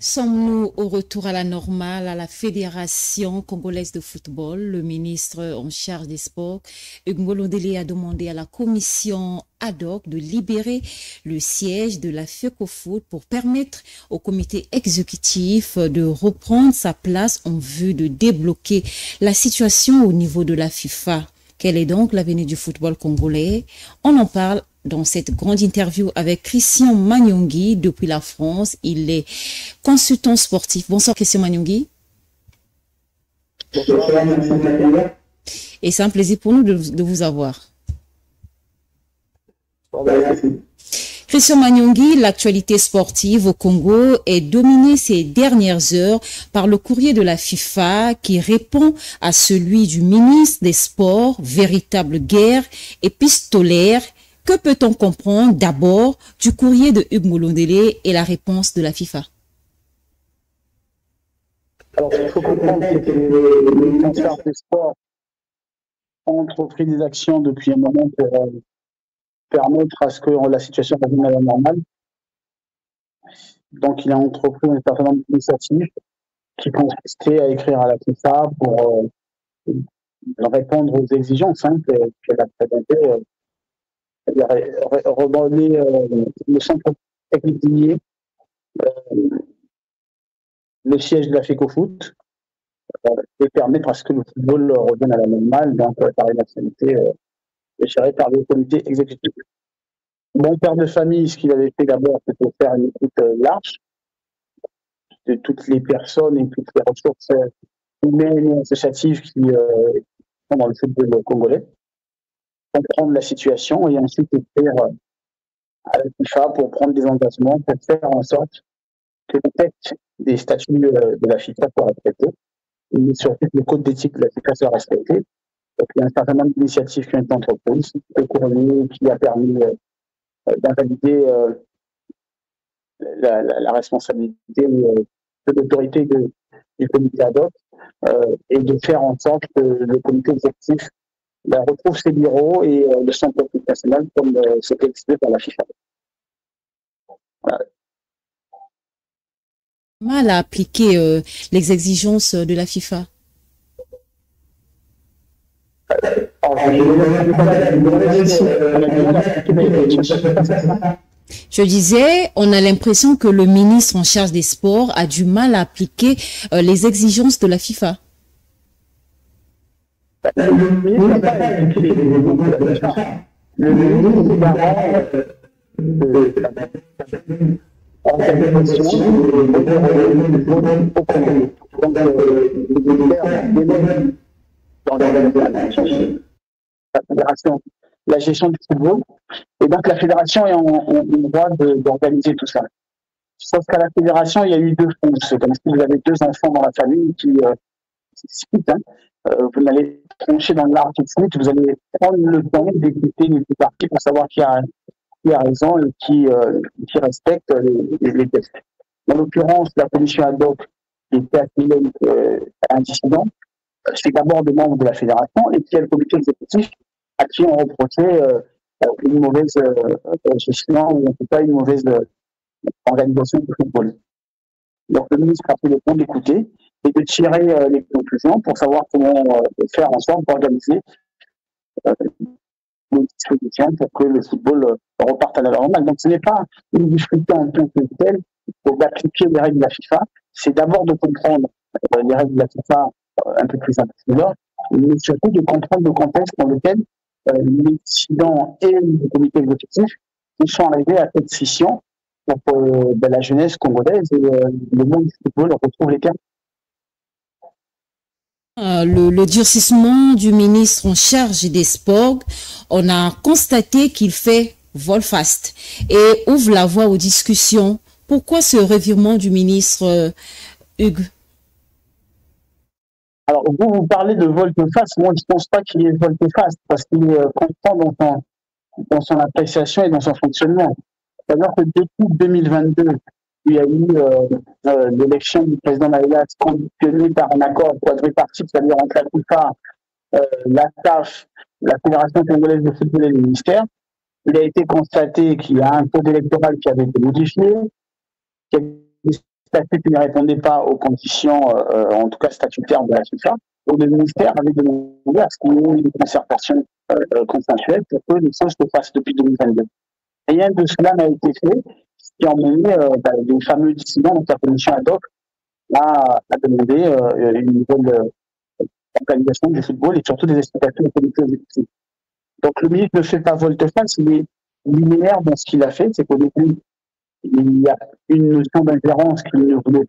Sommes-nous au retour à la normale à la Fédération congolaise de football? Le ministre en charge des sports, Hugues Ngolondele, a demandé à la commission ad hoc de libérer le siège de la FECOFOOT pour permettre au comité exécutif de reprendre sa place en vue de débloquer la situation au niveau de la FIFA. Quel est donc l'avenir du football congolais? On en parle dans cette grande interview avec Christian Manyongi depuis la France. Il est consultant sportif. Bonsoir Christian Manyongi. Et c'est un plaisir pour nous de vous avoir. Christian Manyongi, l'actualité sportive au Congo est dominée ces dernières heures par le courrier de la FIFA qui répond à celui du ministre des Sports, véritable guerre épistolaire. Que peut-on comprendre d'abord du courrier de Hugues Ngolondele et la réponse de la FIFA? Alors, il faut comprendre que les ministères des Sports ont entrepris des actions depuis un moment pour permettre à ce que la situation revienne à la normale. Donc, il a entrepris un certain nombre d'initiatives qui consistaient à écrire à la FIFA pour répondre aux exigences qu'elle a présentées. Redonner le centre technique d'Igné, le siège de la FECOFOOT, et permettre à ce que le football revienne à la normale, donc par une activité gérée par le comité exécutif. Mon père de famille, ce qu'il avait fait d'abord, c'était faire une écoute large de toutes les personnes et toutes les ressources humaines et associatives qui sont dans le football congolais, comprendre la situation et ensuite écrire à la FIFA pour prendre des engagements, pour faire en sorte que le texte des statuts de la FIFA soit respecté, et surtout que le code d'éthique de la FIFA soit respecté. Donc, il y a un certain nombre d'initiatives qui ont été entreprises, le courrier qui a permis d'invalider la responsabilité de l'autorité du comité ad hoc et de faire en sorte que le comité exécutif retrouve ses bureaux et le centre politique national comme c'était expliqué par la FIFA. Voilà. Mal à appliquer les exigences de la FIFA. Je disais, on a l'impression que le ministre en charge des sports a du mal à appliquer les exigences de la FIFA. Le ministre n'a pas appliqué les exigences de la FIFA. Le ministre est garant de la organisation au Congo. Donc, dans la fédération, la gestion du football, et donc la fédération est en droit d'organiser tout ça. Sauf qu'à la fédération, il y a eu deux fonds. C'est comme si vous avez deux enfants dans la famille qui discutent. Vous n'allez trancher dans l'art tout de suite, vous allez prendre le temps d'écouter les deux parties pour savoir qui a raison et qui respecte les textes. En l'occurrence, la commission ad hoc qui était affiliée à un dissident, c'est d'abord des membres de la fédération et puis il y a le comité exécutif à qui on reprochait une mauvaise gestion ou en tout cas une mauvaise organisation du football. Donc le ministre a pris le temps d'écouter et de tirer les conclusions pour savoir comment faire en sorte d'organiser les dispositions pour que le football reparte à la normale. Donc ce n'est pas une difficulté en tant que telle d'appliquer les règles de la FIFA, c'est d'abord de comprendre les règles de la FIFA un peu plus intelligent, mais surtout de comprendre le contexte dans lequel les dissidents et le comité exécutif sont arrivés à cette scission pour que la jeunesse congolaise et le monde du football retrouvent les termes. Le durcissement du ministre en charge des sports, on a constaté qu'il fait volte-face et ouvre la voie aux discussions. Pourquoi ce revirement du ministre Hugues? Alors, vous parlez de volte-face. Moi, je ne pense pas qu'il y ait volte-face parce qu'il est constant dans son appréciation et dans son fonctionnement. C'est-à-dire que depuis 2022, il y a eu l'élection du président Maïla conditionnée par un accord quadripartite, c'est-à-dire entre la FIFA, la CAF, la Fédération congolaise de football et le ministère. Il a été constaté qu'il y a un code électoral qui avait été modifié, qu'il y a des statut qui ne répondait pas aux conditions, en tout cas statutaires de la FIFA. Donc le ministère avait demandé à ce qu'il y ait une concertation consensuelle pour que les choses se fassent depuis 2022. Rien de cela n'a été fait, ce qui a emmené les fameux dissidents, donc la commission ad hoc, à demander une nouvelle organisation du football et surtout des explications au comité exécutif. Donc le ministre ne fait pas volte-face, il est linéaire dans ce qu'il a fait, c'est qu'au début, il y a une notion d'ingérence qu'il ne voulait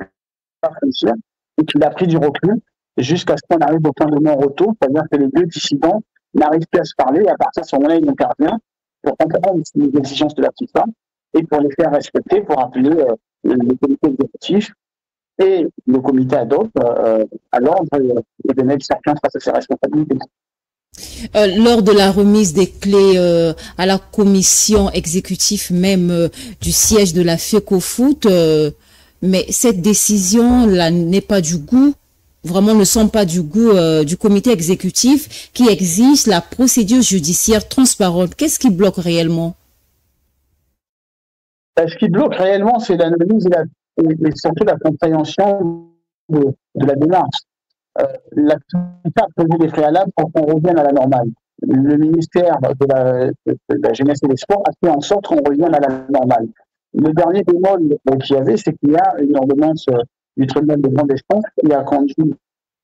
pas franchir et qu'il a pris du recul jusqu'à ce qu'on arrive au point de non-retour, c'est-à-dire que les deux dissidents n'arrivent plus à se parler et à partir de ce moment-là, il intervient pour comprendre les exigences de la FIFA et pour les faire respecter, pour appeler le comité exécutif et le comité ad hoc à l'ordre et de mettre chacun face à ses responsabilités. Lors de la remise des clés à la commission exécutive même du siège de la FECOFOOT, mais cette décision-là n'est pas du goût, vraiment ne sont pas du goût du comité exécutif qui exige la procédure judiciaire transparente. Qu'est-ce qui bloque réellement? Ce qui bloque réellement, c'est l'analyse et surtout la compréhension de la démarche. La FIFA a posé des préalables pour qu'on revienne à la normale. Le ministère de la Jeunesse et des Sports a fait en sorte qu'on revienne à la normale. Le dernier bémol qu'il y avait, c'est qu'il y a une ordonnance du tribunal de grande instance qui a conduit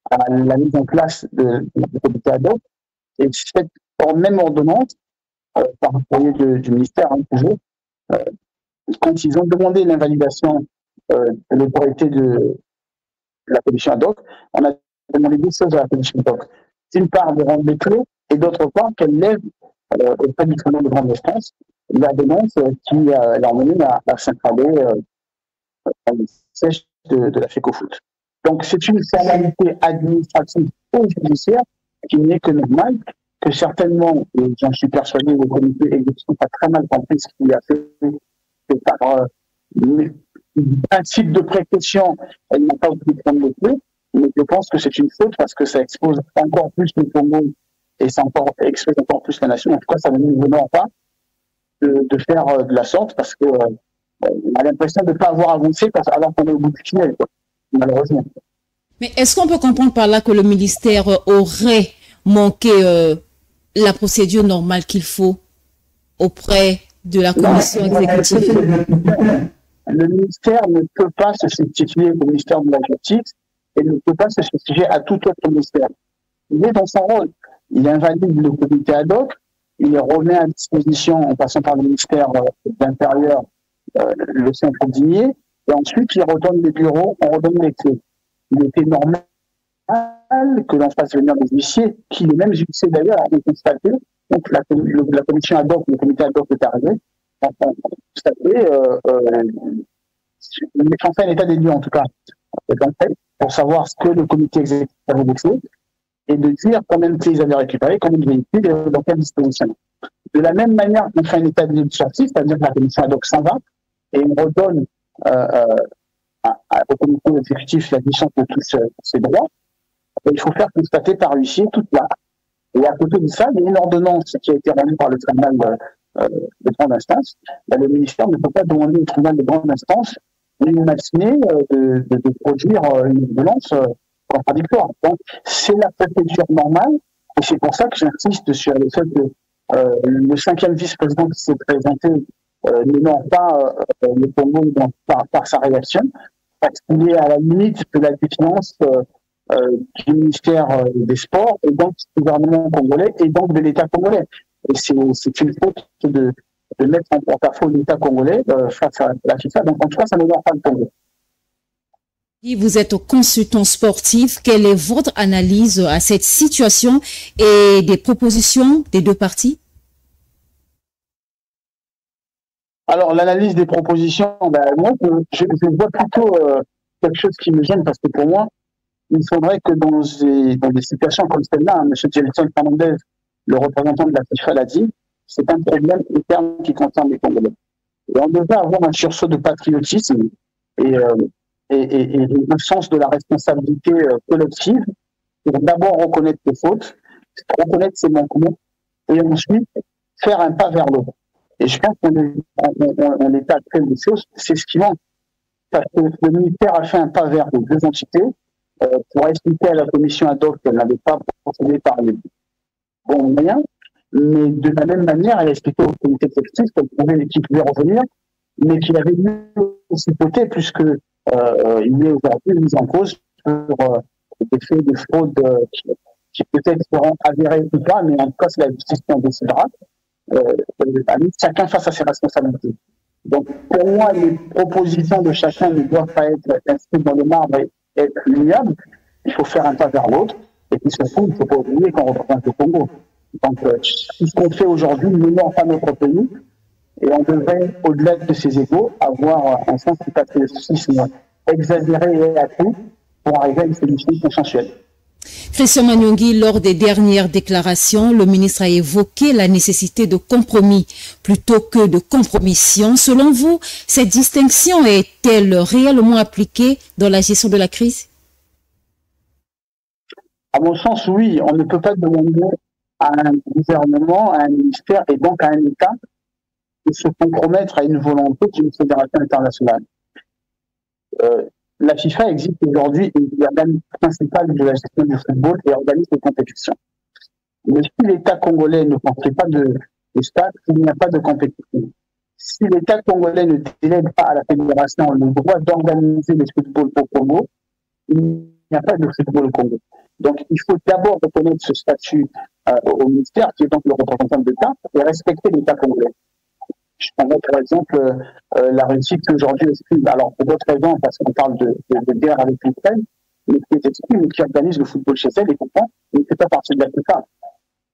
à la mise en place du comité ad hoc. Et cette même ordonnance, par un courrier du ministère, toujours, quand ils ont demandé l'invalidation de l'autorité de la commission ad hoc, on a demandé deux choses à la commission ad hoc. D'une part, de rendre les clés, et d'autre part, qu'elle lève auprès du tribunal de grande instance la dénonce qui l'a emmené à s'installer dans le siège de la FECOFOOT. Donc, c'est une formalité administrative ou judiciaire qui n'est que normale, que certainement, et j'en suis persuadé, le comité exécutif a très mal compris ce qu'il a fait, que par principe de précaution, elle n'a pas voulu prendre le clés, mais je pense que c'est une faute parce que ça expose encore plus le Congo et ça expose encore plus la nation. En tout cas, ça ne nous honore pas de faire de la sorte parce qu'on a l'impression de ne pas avoir avancé alors qu'on est au bout du tunnel, malheureusement. Mais est-ce qu'on peut comprendre par là que le ministère aurait manqué la procédure normale qu'il faut auprès de la commission exécutive? Le ministère ne peut pas se substituer au ministère de la Justice et ne peut pas se substituer à tout autre ministère. Il est dans son rôle. Il invalide le comité ad hoc, il remet à disposition, en passant par le ministère de l'Intérieur, le centre digné, et ensuite il redonne les bureaux, on redonne les clés. Il était normal que l'on fasse venir des huissiers, qui les mêmes huissiers d'ailleurs ont constaté, donc la commission ad hoc, le comité ad hoc est arrivé, ont constaté, mettre en état des lieux en tout cas, pour savoir ce que le comité exécutif avait décidé, et de dire combien de clés ils avaient récupéré, combien de véhicules et dans quelle disposition. De la même manière qu'on fait un état de lieu de sortie, c'est-à-dire que la commission ad hoc s'en va, et on redonne au comité exécutif la licence de tous ses droits, il faut faire constater par huissier toute la. Et à côté de ça, il y a une ordonnance qui a été rendue par le tribunal de grande instance. Le ministère ne peut pas demander au tribunal de grande instance une matinée de produire une ordonnance contradictoire. Donc, c'est la procédure normale, et c'est pour ça que j'insiste sur le fait que le 5e vice-président qui s'est présenté n'honore pas le Congo par sa réaction, parce qu'il est à la limite de la défiance du ministère des Sports, et donc du gouvernement congolais, et donc de l'État congolais. Et c'est une faute de mettre en porte-à-faux l'État congolais face à la FIFA. Donc, en tout cas, ça n'honore pas le Congo. Vous êtes consultant sportif. Quelle est votre analyse à cette situation et des propositions des deux parties? Alors, l'analyse des propositions, moi, je vois plutôt quelque chose qui me gêne parce que pour moi, il faudrait que dans des situations comme celle-là, M. Gelson Fernandez, le représentant de la FIFA, l'a dit, c'est un problème interne qui concerne les Congolais. Et on devrait avoir un sursaut de patriotisme et un sens de la responsabilité collective pour d'abord reconnaître ses fautes, reconnaître ses manquements et ensuite faire un pas vers l'autre. Et je pense qu'on est à très des choses, c'est ce qui manque. parce que le ministère a fait un pas vers les deux entités pour expliquer à la commission ad hoc qu'elle n'avait pas procédé par les bons moyens, mais de la même manière, elle a expliqué au comité exécutif qu'il pouvait revenir, mais qu'il avait mieux aussi voté, puisque il est aujourd'hui mis en cause pour des faits de fraude qui peut-être seront avérés ou pas, mais en tout cas, c'est la justice qui en décidera. Chacun face à ses responsabilités. Donc, pour moi, les propositions de chacun ne doivent pas être inscrites dans le marbre et être liables. Il faut faire un pas vers l'autre. Et puis surtout, il ne faut pas oublier qu'on représente le Congo. Donc, ce qu'on fait aujourd'hui n'honore pas notre pays. Et on devrait, au-delà de ses égaux, avoir un sens du patriotisme exagéré et accru pour arriver à une solution consensuelle. Christian Manyongi, lors des dernières déclarations, le ministre a évoqué la nécessité de compromis plutôt que de compromission. Selon vous, cette distinction est-elle réellement appliquée dans la gestion de la crise? À mon sens, oui. On ne peut pas demander à un gouvernement, à un ministère et donc à un État de se compromettre à une volonté d'une fédération internationale. La FIFA existe aujourd'hui et est l'organe principal de la gestion du football et organise les compétitions. Mais si l'État congolais ne construit pas de stade, il n'y a pas de compétition. Si l'État congolais ne délègue pas à la fédération le droit d'organiser le football au Congo, il n'y a pas de football au Congo. Donc il faut d'abord reconnaître ce statut au ministère, qui est donc le représentant de l'État, et respecter l'État congolais. Je prendrais par exemple la Russie qui aujourd'hui exprime, alors pour d'autres raisons, parce qu'on parle de guerre avec l'Ukraine, mais qui exprime et qui organise le football chez elle et comprend, il ne fait pas partie de la FIFA.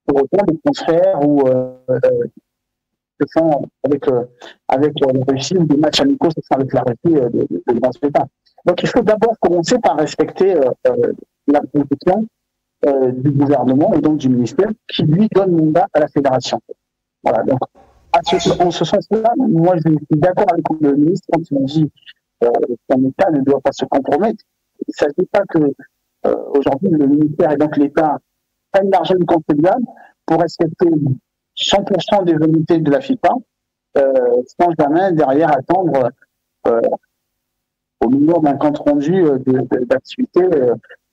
Pour autant, des transferts ou se font avec la Russie ou des matchs amicaux se font avec la Russie de grands États. Donc il faut d'abord commencer par respecter la position du gouvernement et donc du ministère qui lui donne mandat à la fédération. Voilà, donc en ce sens-là, moi je suis d'accord avec le ministre quand il dit qu'un État ne doit pas se compromettre. Il ne s'agit pas que aujourd'hui le ministère et donc l'État prennent l'argent du contribuable pour respecter 100% des volontés de la FIFA, sans jamais derrière attendre au minimum d'un compte rendu d'activité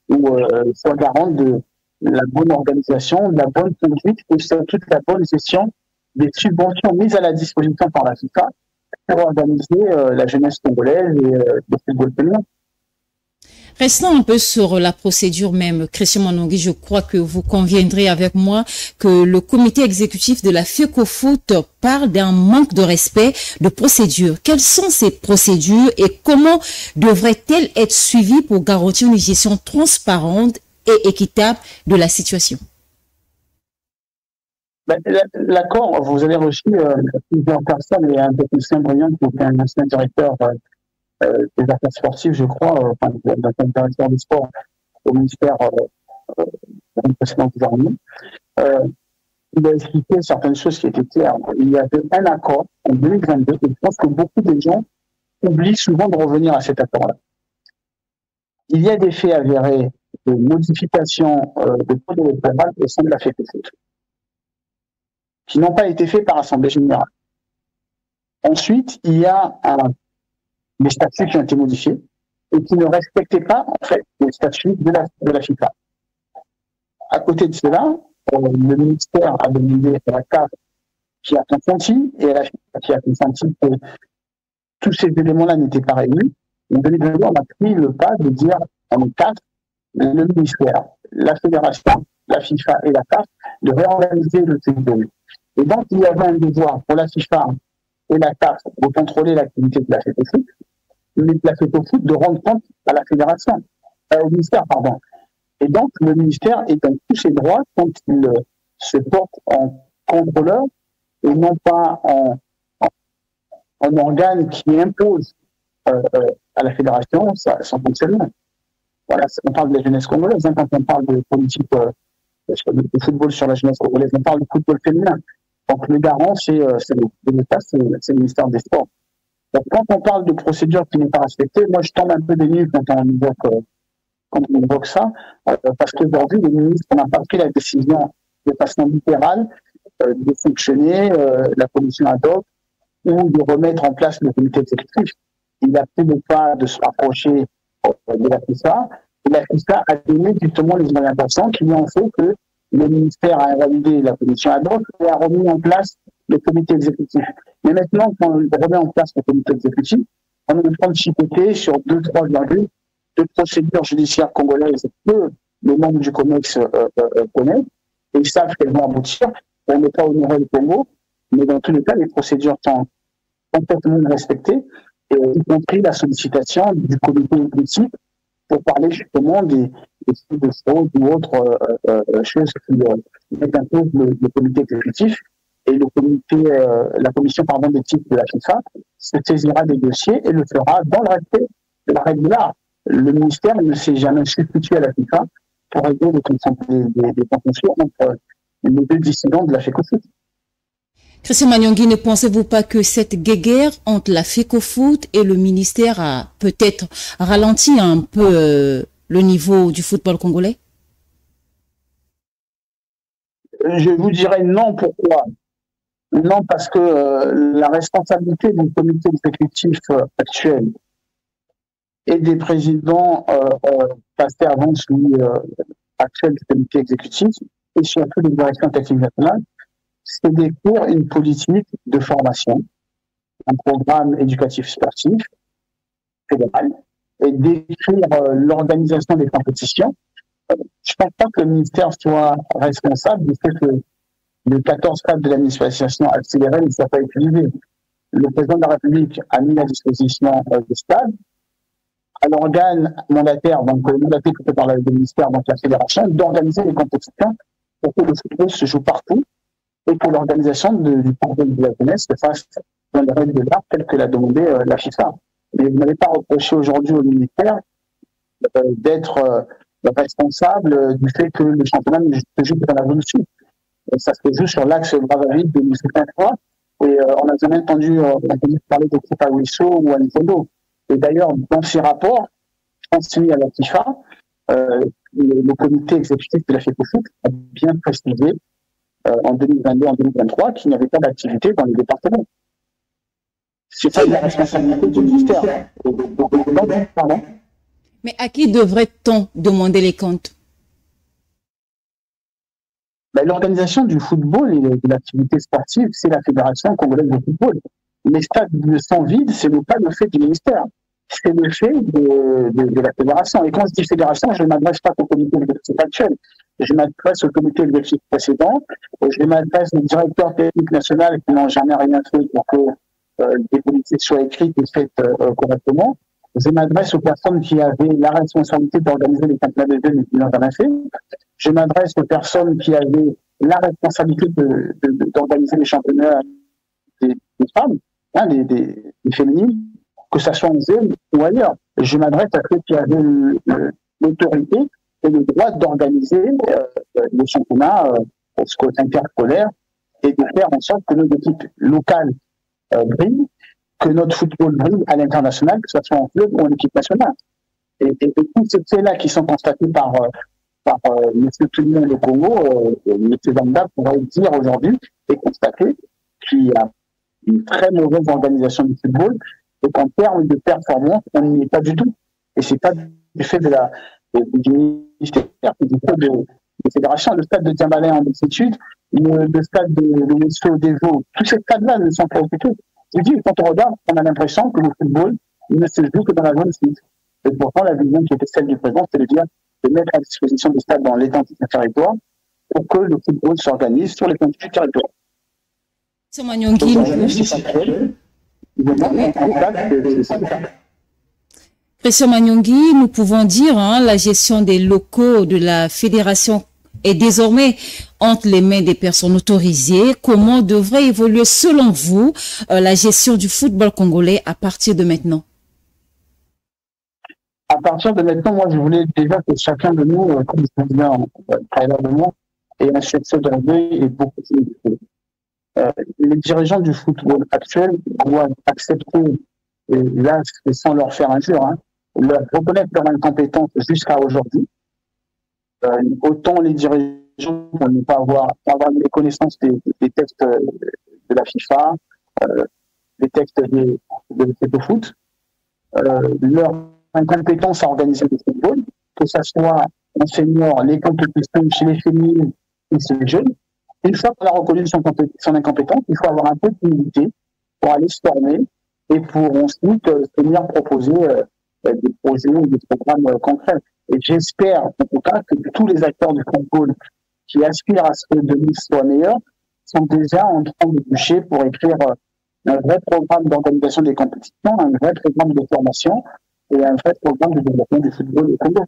où soit garante de la bonne organisation, de la bonne conduite et surtout de la bonne gestion des subventions mises à la disposition par la FIFA pour organiser la jeunesse congolaise et le football féminin. Restons un peu sur la procédure même. Christian Manyongi, je crois que vous conviendrez avec moi que le comité exécutif de la FECOFOOT parle d'un manque de respect de procédure. Quelles sont ces procédures et comment devraient-elles être suivies pour garantir une gestion transparente et équitable de la situation? L'accord, vous avez reçu plusieurs personnes et un technicien brillant qui est un ancien directeur des affaires sportives, je crois, d'un directeur du sport au ministère du précédent gouvernement. Il a expliqué certaines choses qui étaient claires. Il y avait un accord en 2022 et je pense que beaucoup de gens oublient souvent de revenir à cet accord-là. Il y a des faits avérés de modification de code électoral au sein de la FECOFOOT qui n'ont pas été faits par Assemblée générale. Ensuite, il y a des statuts qui ont été modifiés et qui ne respectaient pas, en fait, les statuts de la FIFA. À côté de cela, le ministère a demandé à la CAF qui a consenti et à la FIFA qui a consenti que tous ces éléments-là n'étaient pas réunis. En 2022, on a pris le pas de dire en CAF, le ministère, la fédération, la FIFA et la CAF de réorganiser le football. Et donc, il y avait un devoir pour la FIFA et la CAF de contrôler l'activité de la FECOFOOT, mais de la FECOFOOT de rendre compte à la fédération, au ministère, pardon. Et donc, le ministère est dans tous ses droits quand il se porte en contrôleur et non pas en organe qui impose à la fédération son fonctionnement. Voilà, on parle de la jeunesse congolaise, quand on parle de politique de football sur la jeunesse congolaise, on parle de football féminin. Donc le garant, c'est l'État, c'est le ministère des Sports. Donc quand on parle de procédure qui n'est pas respectée, moi je tombe un peu des nues quand on évoque ça, parce qu'aujourd'hui, le ministre n'a pas pris la décision de façon littérale de fonctionner la commission ad hoc ou de remettre en place le comité exécutif. il a pris le pas de se rapprocher de la FIFA. Et la FIFA a donné justement les orientations qui ont fait que le ministère a validé la commission ad hoc et a remis en place le comité exécutif. Mais maintenant, quand on remet en place le comité exécutif, on est en train de chipoter sur 2-3 virgules de procédures judiciaires congolaises que les membres du COMEX connaissent et ils savent qu'elles vont aboutir. On n'est pas honoré le Congo, mais dans tous les cas, les procédures sont complètement respectées, y compris la sollicitation du comité exécutif pour parler justement des faits de fraude ou autres choses qui mettent en cause le comité exécutif. Et la commission d'éthique de la FIFA se saisira des dossiers et le fera dans le respect de la règle d'art. Le ministère ne s'est jamais substitué à la FIFA pour régler des contentieux entre les deux dissidents de la FECOFOOT. Christian Manyongi, ne pensez-vous pas que cette guéguerre entre la FECOFOOT et le ministère a peut-être ralenti un peu le niveau du football congolais? Je vous dirais non. Pourquoi? Non, parce que la responsabilité du comité exécutif actuel et des présidents passés avant celui actuel du comité exécutif et surtout des directions techniques nationales, c'est d'écrire une politique de formation, un programme éducatif sportif fédéral et d'écrire l'organisation des compétitions. Je ne pense pas que le ministère soit responsable du fait que les 14 cadres de l'administration accélérée ne soient pas utilisés. Le président de la République a mis à disposition des stades à l'organe mandataire, donc mandaté par le ministère, donc la fédération, d'organiser les compétitions pour que le football se joue partout et que l'organisation du football de la jeunesse se fasse dans les règles de l'art telles que l'a demandé la FIFA. Mais vous n'avez pas reproché aujourd'hui au ministère d'être responsable du fait que le championnat ne se joue que dans la zone sud. Ça se joue sur l'axe Brazzaville de 2023 et on a jamais entendu parler de Coupe à Ouisso ou à Nifondo. Et d'ailleurs, dans ces rapports transmis à la FIFA, le comité exécutif de la FECOFOOT a bien précisé en 2022 en 2023 qu'il n'y avait pas d'activité dans les départements. C'est ça la responsabilité du ministère. Pardon. Mais à qui devrait-on demander les comptes? L'organisation du football et de l'activité sportive, c'est la Fédération congolaise de football. Les stades sont vides, ce n'est pas le fait du ministère, c'est le fait de la fédération. Et quand je dis fédération, je ne m'adresse pas au comité exécutif actuel, je m'adresse au comité exécutif précédent, je m'adresse aux directeurs techniques nationaux qui n'ont jamais rien fait pour que des politiques soient écrites et faites correctement. Je m'adresse aux personnes qui avaient la responsabilité d'organiser les championnats de jeunes et qui n'ont jamais fait. Je m'adresse aux personnes qui avaient la responsabilité d'organiser les championnats des femmes, hein, des féminines, que ce soit en zone ou ailleurs. Je m'adresse à ceux qui avaient l'autorité et le droit d'organiser les championnats interscolaires et de faire en sorte que nos équipes locales brillent, que notre football brille à l'international, que ce soit en club ou en équipe nationale. Et tous ces faits-là qui sont constatés par M. Toulion de Congo, M. Zanda pourrait dire aujourd'hui et constater qu'il y a une très mauvaise organisation du football et qu'en termes de performance, on n'y est pas du tout. Et c'est pas du fait du ministère, c'est du fait des fédérations. Le stade de Diambalais en altitude, le stade de Wesso d'Evo, tous ces stades-là ne sont pas occupés. Je dis, quand on regarde, on a l'impression que le football ne se joue que dans la zone sud. Et pourtant, la vision qui était celle du président, c'est de dire de mettre à disposition des stades dans l'étendue du territoire pour que le football s'organise sur l'étendue du territoire. Christian Manyongi, nous pouvons dire la gestion des locaux de la fédération est désormais entre les mains des personnes autorisées. Comment devrait évoluer selon vous la gestion du football congolais à partir de maintenant? À partir de maintenant, moi je voulais déjà que chacun de nous, comme je disais préalablement, ait un succès d'orgueil et beaucoup de les dirigeants du football actuel doivent accepter, et là sans leur faire injure, leur reconnaître leur incompétence jusqu'à aujourd'hui. Autant les dirigeants pour ne pas avoir les connaissances des textes de la FIFA, des textes de FECOFOOT, leur incompétence à organiser le football, que ce soit en senior, les compétitions chez les féminines et chez les jeunes. Une fois qu'on a reconnu son incompétence, il faut avoir un peu d'humilité pour aller se former et pour ensuite venir proposer des projets ou des programmes concrets. Et j'espère, en tout cas, que tous les acteurs du football qui aspirent à ce que demain soit meilleur sont déjà en train de bûcher pour écrire un vrai programme d'organisation des compétitions, un vrai programme de formation et un vrai programme de développement du football au Congo.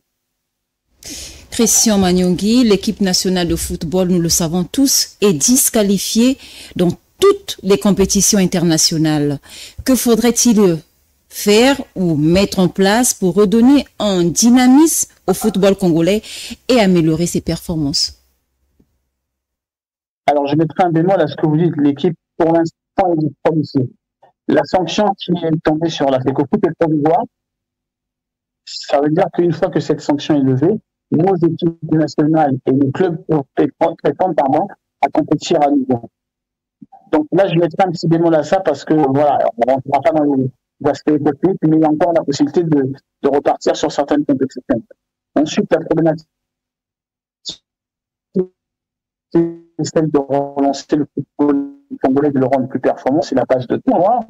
Christian Manyongi, l'équipe nationale de football, nous le savons tous, est disqualifiée dans toutes les compétitions internationales. Que faudrait-il faire ou mettre en place pour redonner un dynamisme au football congolais et améliorer ses performances? Alors, je mettrai un bémol à ce que vous dites. L'équipe, pour l'instant, est disqualifiée. La sanction qui est tombée sur la FECOFOOT est provisoire. Ça veut dire qu'une fois que cette sanction est levée, nos équipes nationales et les clubs prétendent à compétir à nouveau. Donc là, je mettrai un petit bémol à ça parce que, voilà, on ne rentrera pas dans les aspects techniques, mais il y a encore la possibilité de repartir sur certaines compétitions. Ensuite, la problématique, c'est celle de relancer le football congolais, de le rendre plus performant, c'est la base de tournoi.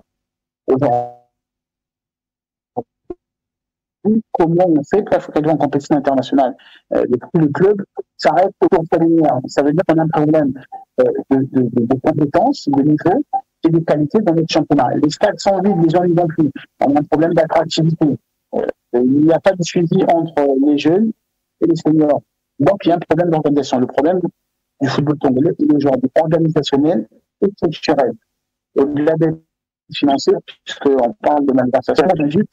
Comment on fait pour faire en compétition internationale. Les clubs s'arrêtent autour de préliminaire. Ça veut dire qu'on a un problème de compétences, de niveau et de qualité dans notre championnat. Les stades sont vides, les gens n'y vont plus. On a un problème d'attractivité. Il n'y a pas de suivi entre les jeunes et les seniors. Donc, il y a un problème d'organisation. Le problème du football congolais est aujourd'hui organisationnel et structurel. Au-delà d'être financier, puisqu'on parle de malversation, juste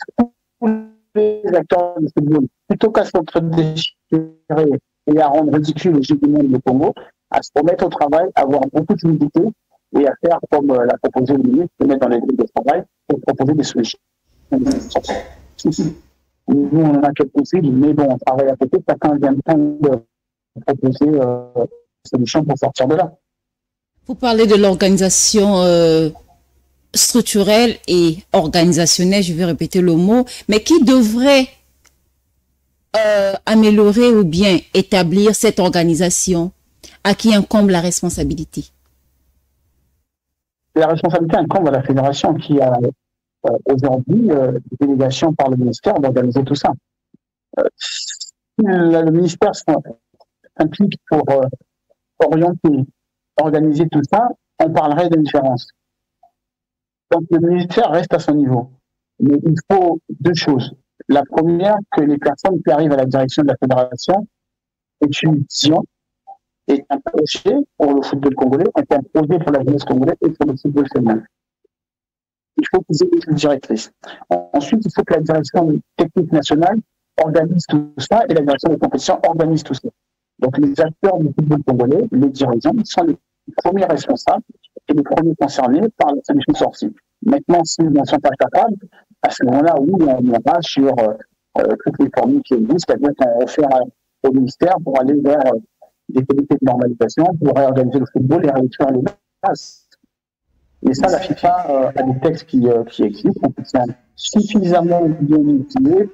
les acteurs du football, plutôt qu'à s'entre-déchirer et à rendre ridicule le jeu du monde du Congo, à se remettre au travail, à avoir beaucoup d'humilité et à faire comme l'a proposé le ministre, se mettre dans les groupes de travail pour proposer des solutions. Nous, on en a quelques-unes, mais bon, on travaille à côté, chacun vient de proposer des solutions pour sortir de là. Vous parlez de l'organisation structurelle et organisationnelle, je vais répéter le mot, mais qui devrait améliorer ou bien établir cette organisation? À qui incombe la responsabilité? La responsabilité incombe à la fédération qui a aujourd'hui des délégations par le ministère d'organiser tout ça. Le ministère s'implique pour orienter, organiser tout ça, on parlerait de différence. Donc le ministère reste à son niveau. Mais il faut deux choses. La première, que les personnes qui arrivent à la direction de la fédération aient une vision et un projet pour le football congolais, et un projet pour la jeunesse congolaise et pour le football féminin. Il faut qu'ils aient une directrice. Ensuite, il faut que la direction technique nationale organise tout ça et la direction de compétition organise tout ça. Donc les acteurs du football congolais, les dirigeants, sont les premiers responsables et les premiers concernés par la solution sortie. Maintenant, s'ils n'en sont pas capables, à ce moment-là, oui, on ira sur toutes les formules qui existent, c'est-à-dire qu'on refait au ministère pour aller vers des qualités de normalisation, pour réorganiser le football et réduire les bases. Et ça, la FIFA a des textes qui existent, qui sont suffisamment bien utilisés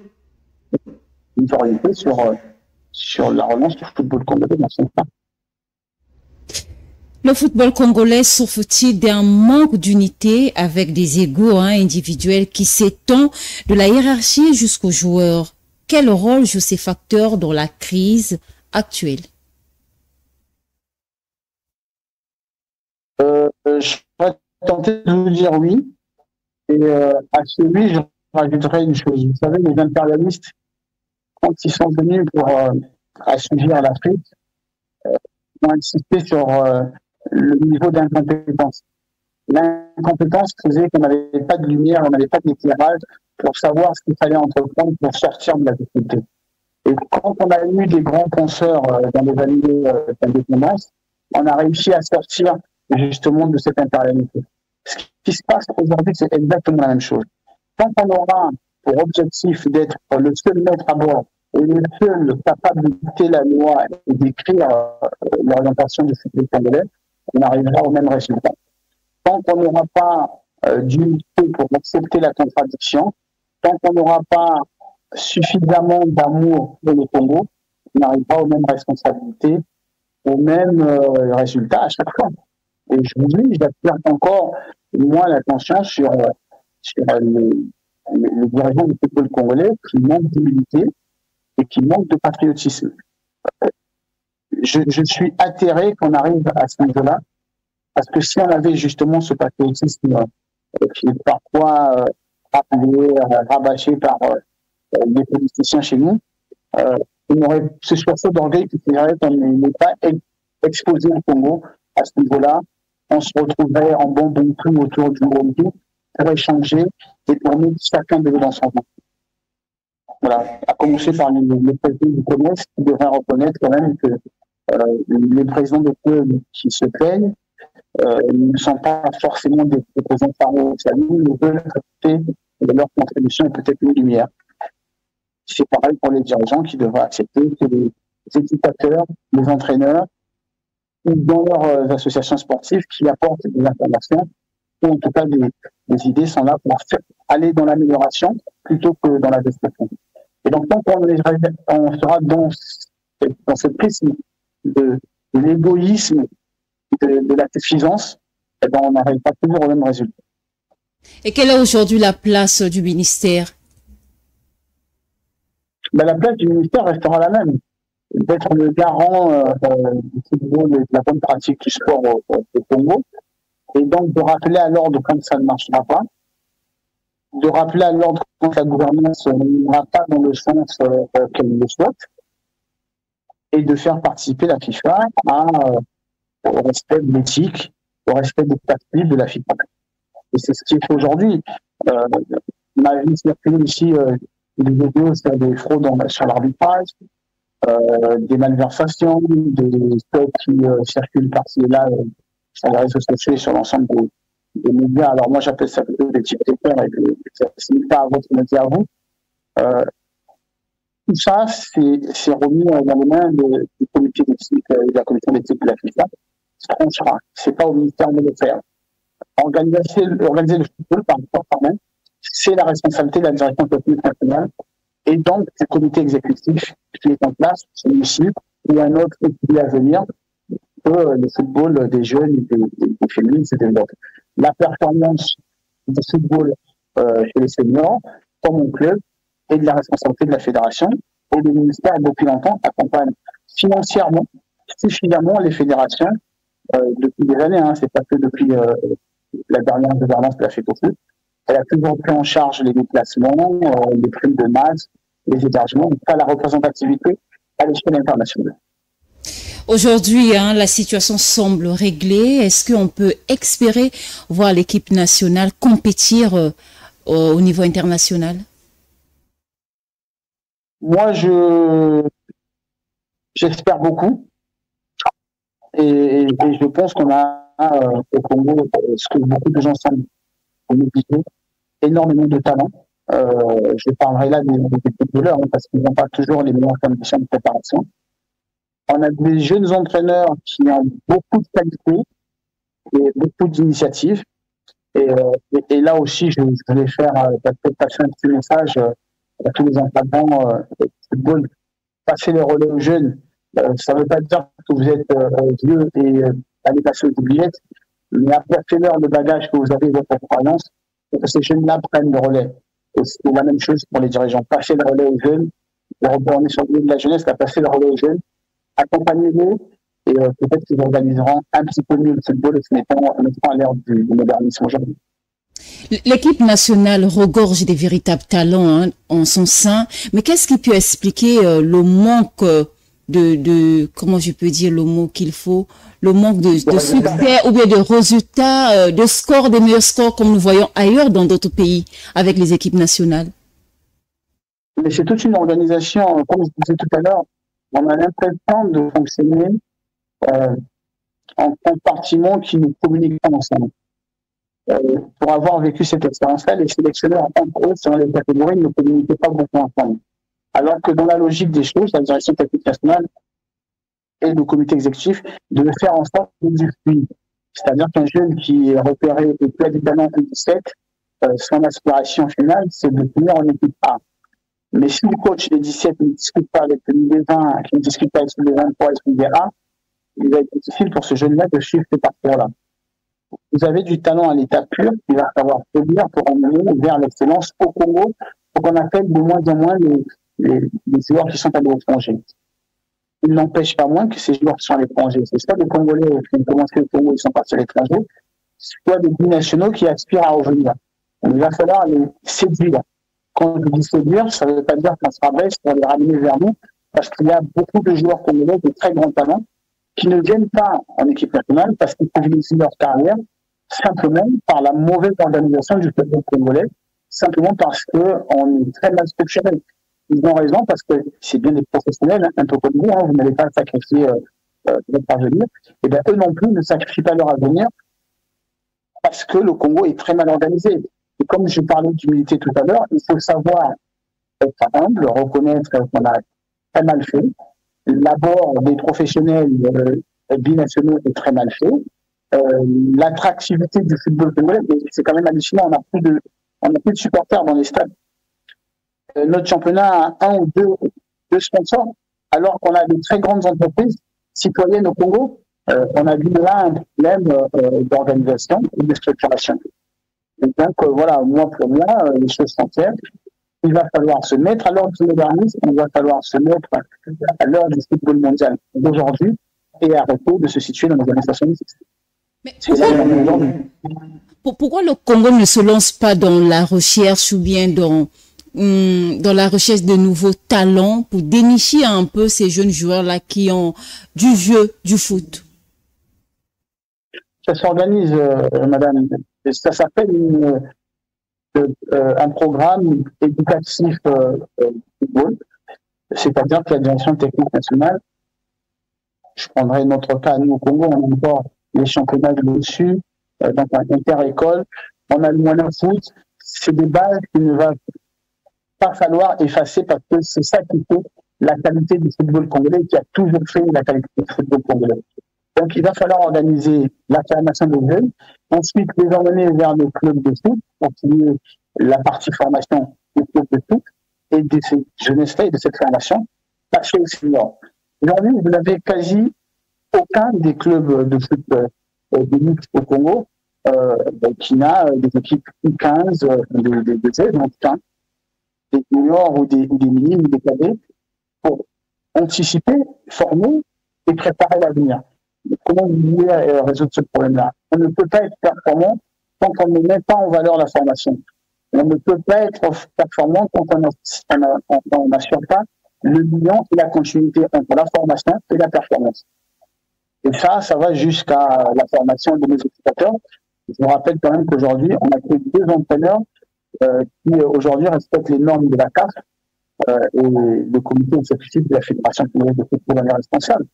pour orienter sur la relance du football congolais dans son cas. Le football congolais souffre-t-il d'un manque d'unité avec des égos individuels qui s'étendent de la hiérarchie jusqu'aux joueurs? Quel rôle jouent ces facteurs dans la crise actuelle? Je pourrais tenter de vous dire oui. Et à ce oui, je rajouterais une chose. Vous savez, les impérialistes, quand ils sont venus pour assujettir l'Afrique, ont insisté sur le niveau d'incompétence. L'incompétence faisait qu'on n'avait pas de lumière, on n'avait pas d'éclairage pour savoir ce qu'il fallait entreprendre pour sortir de la difficulté. Et quand on a eu des grands penseurs dans les années d'indépendance, on a réussi à sortir justement de cette impérialité. Ce qui se passe aujourd'hui, c'est exactement la même chose. Quand on aura pour objectif d'être le seul maître à bord et le seul capable de dicter la loi et d'écrire l'orientation du football congolais, on arrivera au même résultat. Tant qu'on n'aura pas d'unité pour accepter la contradiction, tant qu'on n'aura pas suffisamment d'amour pour le Congo, on n'arrive pas aux mêmes responsabilités, aux mêmes résultats à chaque fois. Et je vous dis, j'attire encore moins l'attention sur les dirigeants du football congolais qui manquent d'humilité et qui manquent de patriotisme. Je suis atterré qu'on arrive à ce niveau-là, parce que si on avait justement ce patriotisme qui est parfois appelé, rabâché par des politiciens chez nous, on aurait ce sursaut d'orgueil qui dirait qu'on n'est pas exposé au Congo à ce niveau-là. On se retrouverait en bon tout autour du rugby pour échanger et pour mettre chacun de dans son rang. Voilà, à commencer par les présidents du commerce qui devraient reconnaître quand même que les présidents de clubs qui se plaignent ne sont pas forcément des présidents phares, mais veulent apporter leur contribution et peut-être une lumière. C'est pareil pour les dirigeants qui devraient accepter que les éducateurs, les entraîneurs, ou dans leurs associations sportives qui apportent des informations, ou en tout cas des idées sont là pour aller dans l'amélioration plutôt que dans la destruction. Et donc, tant qu'on sera dans cette prisme de l'égoïsme, de la suffisance, eh ben, on n'arrive pas toujours au même résultat. Et quelle est aujourd'hui la place du ministère? Ben, la place du ministère restera la même. D'être le garant du football et de la bonne pratique du sport au Congo, et donc de rappeler à l'ordre quand ça ne marchera pas, de rappeler à l'ordre quand la gouvernance n'ira pas dans le sens qu'elle le souhaite, et de faire participer la FIFA au respect de l'éthique, au respect des pratiques de la FIFA. Et c'est ce qui est fait aujourd'hui. Ma vie circule ici des vidéos sur des fraudes sur l'arbitrage, des malversations, des stocks qui circulent par-ci et là sur les réseaux sociaux et sur l'ensemble des médias. Alors moi j'appelle ça des TikTokers et ça ne signifie pas à votre média à vous. Tout ça, c'est remis dans les mains du comité d'éthique et de la commission d'éthique de la FIFA. C'est pas au ministère de le faire. Organiser le football par même, c'est la responsabilité de la direction technique nationale et donc du comité exécutif qui est en place, celui-ci, ou un autre qui est à venir, que le football des jeunes et des féminines se développe. La performance du football chez les seniors, comme mon club, est de la responsabilité de la fédération, et le ministère, depuis longtemps, accompagne financièrement suffisamment les fédérations depuis des années, hein, c'est pas que depuis la dernière gouvernance de la FECOFOOT. Elle a toujours pris en charge les déplacements, les primes de masse, les hébergements, pas la représentativité à l'échelle internationale. Aujourd'hui, la situation semble réglée. Est-ce qu'on peut espérer voir l'équipe nationale compétir au niveau international? Moi, j'espère beaucoup. Et je pense qu'on a au Congo, ce que beaucoup de gens semblent négliger, énormément de talent. Je parlerai là des footballeurs, parce qu'ils n'ont pas toujours les meilleures conditions de préparation. On a des jeunes entraîneurs qui ont beaucoup de qualité et beaucoup d'initiatives. Et là aussi, je voulais faire passer un petit message à tous les entraîneurs de football. Passer les relais aux jeunes. Ça ne veut pas dire que vous êtes vieux et allez passer aux oubliettes, mais apportez-leur le bagage que vous avez, votre croyance, pour que ces jeunes-là prennent le relais. Et c'est la même chose pour les dirigeants. Passer le relais aux jeunes, on est sur le milieu de la jeunesse, passer le relais aux jeunes, accompagnez-les, et peut-être qu'ils organiseront un petit peu mieux le football et se mettront à l'ère du modernisme aujourd'hui. L'équipe nationale regorge des véritables talents en son sein, mais qu'est-ce qui peut expliquer le manque comment je peux dire le mot qu'il faut, le manque de succès ou bien de résultats, de scores, des meilleurs scores comme nous voyons ailleurs dans d'autres pays avec les équipes nationales? Mais c'est toute une organisation, comme je disais tout à l'heure, on a l'impression de fonctionner en compartiments qui ne communiquent pas ensemble. Pour avoir vécu cette expérience-là, les sélectionneurs entre eux, selon les catégories, ne communiquaient pas beaucoup ensemble. Alors que dans la logique des choses, la direction technique nationale et le comité exécutif de faire en sorte qu'il y ait du fluide. C'est-à-dire qu'un jeune qui est repéré et qui a du talent U17 son aspiration finale, c'est de finir en équipe A. Mais si le coach des 17 ne discute pas avec les 20, qui ne discute pas avec les 23 et les A, il va être difficile pour ce jeune-là de suivre ce parcours-là. Vous avez du talent à l'état pur, il va falloir produire pour emmener vers l'excellence au Congo, pour qu'on appelle de moins en moins les joueurs qui sont à l'étranger. Il n'empêche pas moins que ces joueurs qui sont à l'étranger, c'est soit des Congolais qui ont commencé au Congo, ils sont partis à l'étranger, soit des binationaux qui aspirent à revenir. Donc, il va falloir les séduire. Quand je dis séduire, ça ne veut pas dire qu'on se rabaisse pour les ramener vers nous, parce qu'il y a beaucoup de joueurs congolais de très grands talents qui ne viennent pas en équipe nationale parce qu'ils privilégient leur carrière simplement par la mauvaise organisation du football congolais, simplement parce qu'on est très mal structuré. Ils ont raison parce que c'est bien des professionnels, un peu comme vous, vous n'allez pas sacrifier votre avenir. Et bien eux non plus ne sacrifient pas leur avenir parce que le Congo est très mal organisé. Et comme je parlais d'humilité tout à l'heure, il faut savoir être humble, reconnaître qu'on a très mal fait. L'abord des professionnels binationaux est très mal fait. L'attractivité du football congolais, c'est quand même hallucinant. On n'a plus de supporters dans les stades. Notre championnat a un ou deux sponsors, alors qu'on a de très grandes entreprises citoyennes au Congo. On a vu là un problème d'organisation et de structuration. Et donc, voilà, pour moi, les choses sont claires. Il va falloir se mettre à l'heure du modernisme, il va falloir se mettre à l'heure du football mondial d'aujourd'hui et arrêter de se situer dans les années 70. Mais pourquoi le Congo ne se lance pas dans la recherche ou bien dans la recherche de nouveaux talents pour dénicher un peu ces jeunes joueurs-là qui ont du jeu, du foot? Ça s'organise, madame. Ça s'appelle un programme éducatif football. C'est-à-dire que la direction technique nationale, je prendrai notre cas, nous au Congo, on a encore les championnats de dessus, donc un inter-école, on a le moyen foot, c'est des bases qu'il ne va pas falloir effacer parce que c'est ça qui fait la qualité du football congolais, qui a toujours fait la qualité du football congolais. Donc il va falloir organiser la formation des jeunes, ensuite les emmener vers le club de foot, pour qu'il y ait la partie formation du club de foot, et de cette jeunesse et de cette formation, passer au senior. Aujourd'hui, vous n'avez quasi aucun des clubs de foot de au Congo qui n'a des équipes U15, des jeunes, des juniors ou des minimes ou des cadets, pour anticiper, former et préparer l'avenir. Comment vous voulez résoudre ce problème-là? On ne peut pas être performant tant qu'on ne met pas en valeur la formation. On ne peut pas être performant tant qu'on n'assure pas le lien et la continuité entre la formation et la performance. Et ça va jusqu'à la formation de nos éducateurs. Je vous rappelle quand même qu'aujourd'hui, on a créé 2 entraîneurs qui aujourd'hui respectent les normes de la CAF et le comité exécutif de la Fédération congolaise de football en est responsable.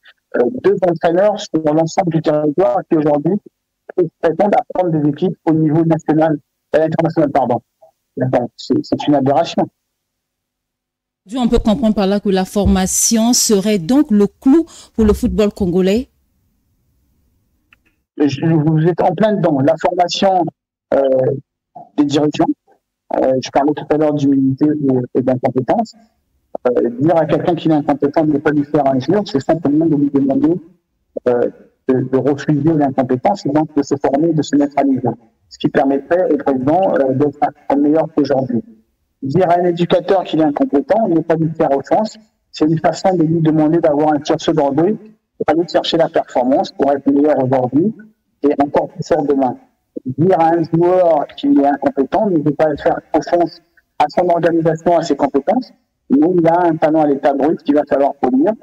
2 entraîneurs sur l'ensemble du territoire qui aujourd'hui prétendent à prendre des équipes au niveau national, international, pardon. C'est une aberration. On peut comprendre par là que la formation serait donc le clou pour le football congolais. Vous êtes en plein dedans. La formation des dirigeants, je parlais tout à l'heure d'humilité et d'incompétence. Dire à quelqu'un qu'il est incompétent de ne pas lui faire un jour, c'est simplement de lui demander de refuser l'incompétence et donc de se former, de se mettre à niveau. Ce qui permettrait au président d'être meilleur qu'aujourd'hui. Dire à un éducateur qu'il est incompétent, ne pas lui faire offense, c'est une façon de lui demander d'avoir un sursaut d'orgueil pour aller chercher la performance, pour être meilleur aujourd'hui et encore plus fort demain. Dire à un joueur qu'il est incompétent ne veut pas faire offense à son organisation, à ses compétences, mais il a un talent à l'état brut qu'il va falloir produire,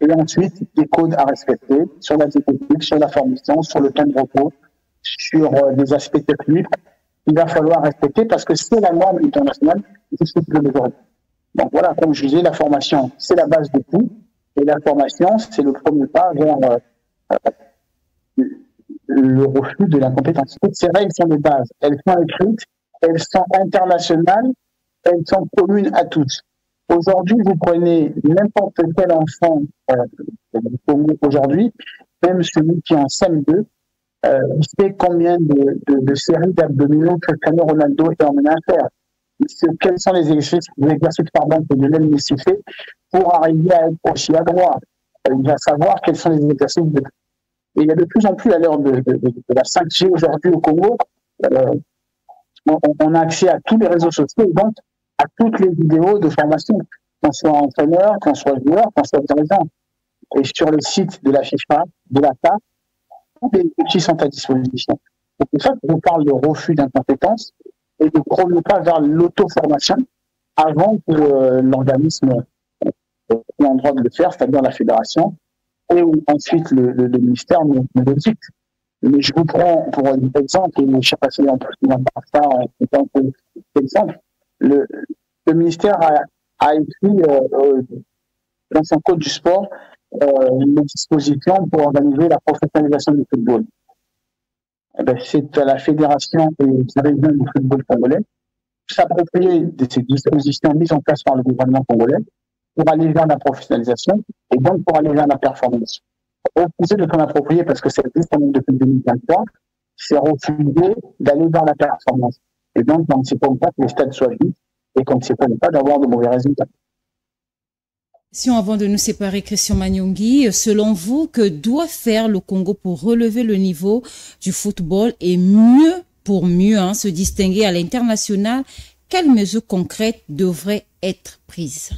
et ensuite des codes à respecter sur la technique, sur la formation, sur le temps de repos, sur des aspects techniques. Il va falloir respecter parce que c'est la norme internationale du football d'aujourd'hui. Donc voilà, comme je disais, la formation, c'est la base de tout, et la formation, c'est le premier pas vers le refus de l'incompétence. Toutes ces règles sont des bases. Elles sont écrites, elles sont internationales, elles sont communes à tous. Aujourd'hui, vous prenez n'importe quel enfant aujourd'hui, même celui qui est en CM2, Il sait combien de séries d'abdominaux Cristiano Ronaldo est emmené à faire. Il sait quels sont les exercices que Lionel Messi fait pour arriver à être aussi adroit. Il va savoir quels sont les exercices. Et il y a de plus en plus, à l'heure de la 5G aujourd'hui au Congo, on a accès à tous les réseaux sociaux et donc à toutes les vidéos de formation, qu'on soit entraîneur, qu'on soit joueur, qu'on soit dirigeant. Et sur le site de la FIFA, de la CAF, tous les outils sont à disposition. C'est pour ça que je parle de refus d'incompétence et de premier pas vers l'auto-formation avant que l'organisme ait en droit de le faire, c'est-à-dire la fédération, et ensuite le ministère nous le dicte. Mais je vous prends pour un exemple, et je ne sais pas si on peut faire ça en tant qu'exemple. Le ministère a écrit dans son code du sport une disposition pour organiser la professionnalisation du football. C'est à la fédération et aux dirigeants du football congolais de s'approprier de ces dispositions mises en place par le gouvernement congolais pour aller vers la professionnalisation et donc pour aller vers la performance. Refuser de s'en approprier parce que c'est disponible depuis 2023, c'est refuser d'aller vers la performance. Et donc, on ne sait pas que les stades soient vides et qu'on ne sait pas d'avoir de mauvais résultats. Si avant de nous séparer, Christian Manyongi, selon vous, que doit faire le Congo pour relever le niveau du football et pour mieux se distinguer à l'international, quelles mesures concrètes devraient être prises?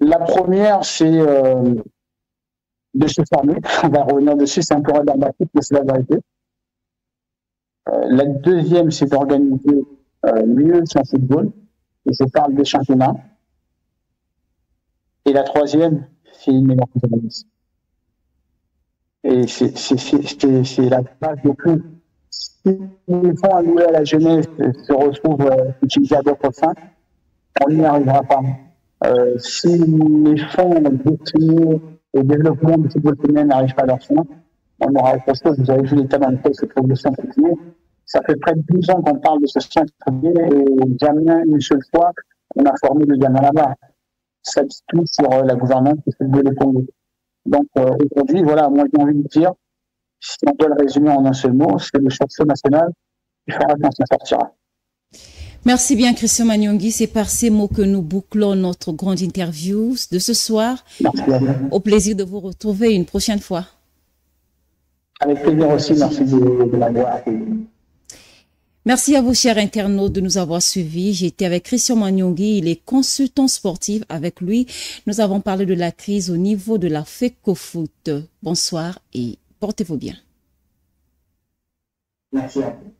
La première, c'est de se former. On va revenir dessus, c'est un peu rébarbatif, mais c'est la vérité. La deuxième, c'est d'organiser mieux son football. Et je parle des championnats. Et la troisième, c'est une meilleure gouvernance. Et c'est la base de tout. Si les fonds alloués à la jeunesse se retrouvent utilisés à d'autres fins, on n'y arrivera pas. Si les fonds destinés au développement du football féminin n'arrivent pas à leur fin, on aura autre chose. Vous avez vu l'état dans lequel se trouve le centre féminin. Ça fait près de 12 ans qu'on parle de ce centre féminin et jamais une seule fois on a formé le gamin là-bas. Ça dit tout sur la gouvernance du football au Congo. Donc aujourd'hui, voilà, moi j'ai envie de dire, si on doit le résumer en un seul mot, c'est le champion national qui fera qu'on s'en sortira. Merci bien, Christian Manyongi. C'est par ces mots que nous bouclons notre grande interview de ce soir. Merci à vous. Au plaisir de vous retrouver une prochaine fois. Avec plaisir aussi, merci de l'avoir. Merci à vous, chers internautes, de nous avoir suivis. J'étais avec Christian Manyongi, il est consultant sportif. Avec lui, nous avons parlé de la crise au niveau de la FECOFOOT. Bonsoir et portez-vous bien. Merci à vous.